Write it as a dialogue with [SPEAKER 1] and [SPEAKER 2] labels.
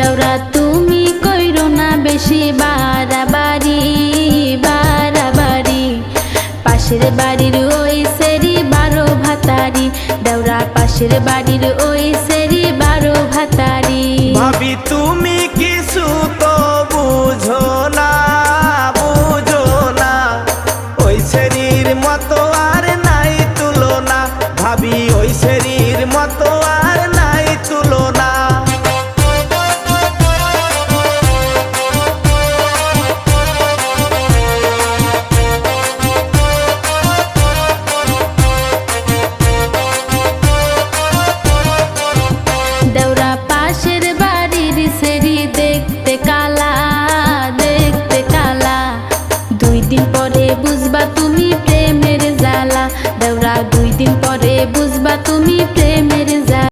[SPEAKER 1] দেওরা তুমি কইরো না বেশি বাড়াবাড়ি বাড়াবাড়ি, পাশের বাড়ির ওই সেরি 12 ভাতারি, দেওরা পাশের বাড়ির ওই সেরি 12 ভাতারি।
[SPEAKER 2] ভাবি তুমি কিছু তো বুঝো না, বুঝো না, ওই সেরির মতো আর নাই তুলনা, ভাবি ওই সেরির মতো আর নাই তুলনা।
[SPEAKER 1] দেওরা পাশের বাড়ির সেরি দেখতে কালা, দেখতে কালা, 2 দিন পরে বুঝবা তুমি প্রেমের জ্বালা, দেওরা 2 দিন পরে বুঝবা